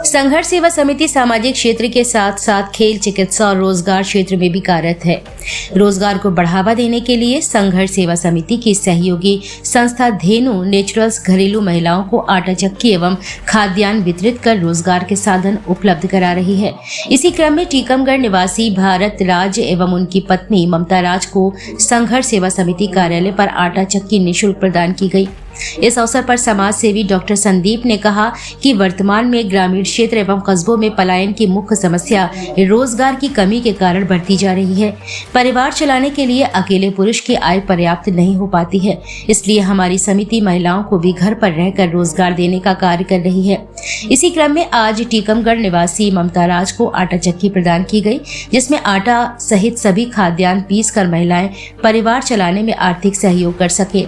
संघर्ष सेवा समिति सामाजिक क्षेत्र के साथ साथ खेल, चिकित्सा और रोजगार क्षेत्र में भी कार्यरत है। रोजगार को बढ़ावा देने के लिए संघर्ष सेवा समिति की सहयोगी संस्था धेनु नेचुरल्स घरेलू महिलाओं को आटा चक्की एवं खाद्यान्न वितरित कर रोजगार के साधन उपलब्ध करा रही है। इसी क्रम में टीकमगढ़ निवासी भारत राज एवं उनकी पत्नी ममता राज को संघर्ष सेवा समिति कार्यालय पर आटा चक्की निःशुल्क प्रदान की गई। इस अवसर पर समाज सेवी डॉक्टर संदीप ने कहा कि वर्तमान में ग्रामीण क्षेत्र एवं कस्बों में पलायन की मुख्य समस्या रोजगार की कमी के कारण बढ़ती जा रही है। परिवार चलाने के लिए अकेले पुरुष की आय पर्याप्त नहीं हो पाती है, इसलिए हमारी समिति महिलाओं को भी घर पर रहकर रोजगार देने का कार्य कर रही है। इसी क्रम में आज टीकमगढ़ निवासी ममता राज को आटा चक्की प्रदान की गई, जिसमें आटा सहित सभी खाद्यान्न पीस कर महिलाएं परिवार चलाने में आर्थिक सहयोग कर सके।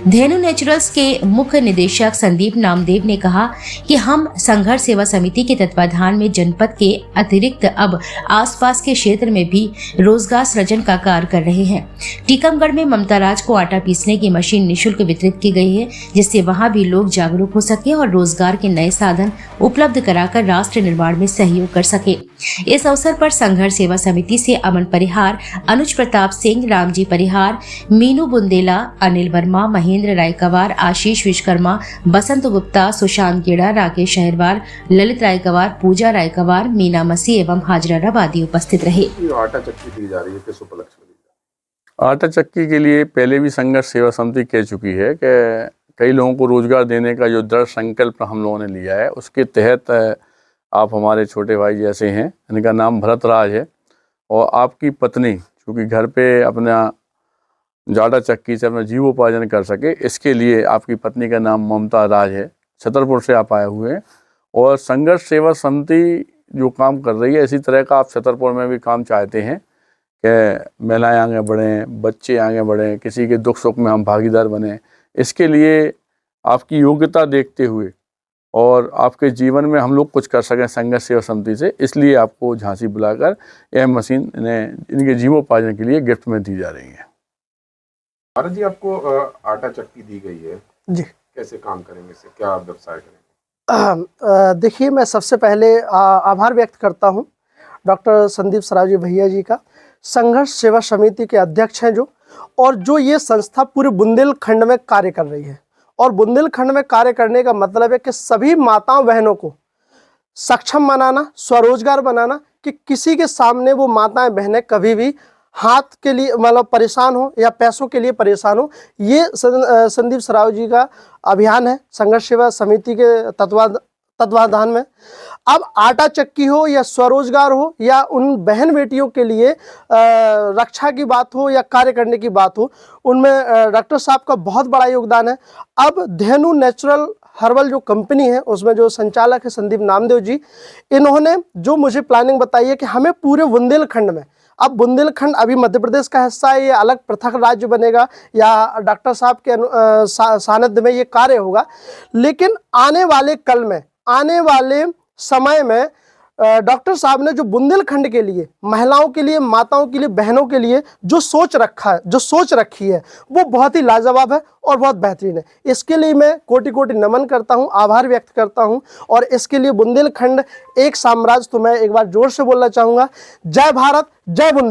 धेनु नेचुरल्स के मुख्य निदेशक संदीप नामदेव ने कहा कि हम संघर्ष सेवा समिति के तत्वाधान में जनपद के अतिरिक्त अब आसपास के क्षेत्र में भी रोजगार सृजन का कार्य कर रहे हैं। टीकमगढ़ में ममता राज को आटा पीसने की मशीन निःशुल्क वितरित की गई है, जिससे वहां भी लोग जागरूक हो सके और रोजगार के नए साधन उपलब्ध कराकर राष्ट्र निर्माण में सहयोग कर सके। इस अवसर पर संघर्ष सेवा समिति से अमन परिहार, अनुज प्रताप सिंह, रामजी परिहार, मीनू बुंदेला, अनिल वर्मा, महेंद्र रायकवार, आशीष विश्वकर्मा, बसंत गुप्ता, सुशांत गेड़ा, राकेश शहरवार, ललित रायकवार, पूजा रायकवार, मीना मसीह एवं हाजरा रबादी उपस्थित रहे। आटा चक्की दी जा रही है, किस उपलक्ष्य में दी जा रही है? आटा चक्की के लिए पहले भी संघर्ष सेवा समिति कह चुकी है कि कई लोगों को रोजगार देने का जो दृढ़ संकल्प हम लोगों ने लिया है, उसके तहत आप हमारे छोटे भाई जैसे हैं, इनका नाम भरत राज है और आपकी पत्नी चूँकि घर पे अपना आटा चक्की से अपना जीवोपार्जन कर सके, इसके लिए आपकी पत्नी का नाम ममता राज है। छतरपुर से आप आए हुए हैं और संघर्ष सेवा समिति जो काम कर रही है, इसी तरह का आप छतरपुर में भी काम चाहते हैं कि महिलाएं आगे बढ़ें, बच्चे आगे बढ़ें, किसी के दुख सुख में हम भागीदार बने। इसके लिए आपकी योग्यता देखते हुए और आपके जीवन में हम लोग कुछ कर सकें संघर्ष सेवा समिति से, इसलिए आपको झांसी बुलाकर यह मशीन इनके जीवोपार्जन के लिए गिफ्ट में दी जा रही है। भारत जी, आपको आटा चक्की दी गई है जी, कैसे काम करेंगे, इससे क्या व्यवसाय करेंगे? देखिए, मैं सबसे पहले आभार व्यक्त करता हूं डॉक्टर संदीप सरावजी भैया जी का। संघर्ष सेवा समिति के अध्यक्ष हैं और जो ये संस्था पूरे बुंदेलखंड में कार्य कर रही है। और बुंदेलखंड में कार्य करने का मतलब है कि सभी माताओं बहनों को सक्षम बनाना, स्वरोजगार बनाना, कि किसी के सामने वो माताएं बहनें कभी भी हाथ के लिए मतलब परेशान हो या पैसों के लिए परेशान हो। ये संदीप सराव जी का अभियान है संघर्ष सेवा समिति के तत्वाधान में। अब आटा चक्की हो या स्वरोजगार हो या उन बहन बेटियों के लिए रक्षा की बात हो या कार्य करने की बात हो, उनमें डॉक्टर साहब का बहुत बड़ा योगदान है। अब धेनु नेचुरल हर्बल जो कंपनी है, उसमें जो संचालक है संदीप नामदेव जी, इन्होंने जो मुझे प्लानिंग बताई है कि हमें पूरे बुंदेलखंड में, अब बुंदेलखंड अभी मध्य प्रदेश का हिस्सा है, ये अलग पृथक राज्य बनेगा या डॉक्टर साहब के सानिध्य में ये कार्य होगा, लेकिन आने वाले कल में, आने वाले समय में डॉक्टर साहब ने जो बुंदेलखंड के लिए, महिलाओं के लिए, माताओं के लिए, बहनों के लिए जो सोच रखी है, वो बहुत ही लाजवाब है और बहुत बेहतरीन है। इसके लिए मैं कोटि कोटि नमन करता हूं, आभार व्यक्त करता हूं। और इसके लिए बुंदेलखंड एक साम्राज्य, तो मैं एक बार जोर से बोलना चाहूँगा, जय भारत, जय बुंदेलखंड।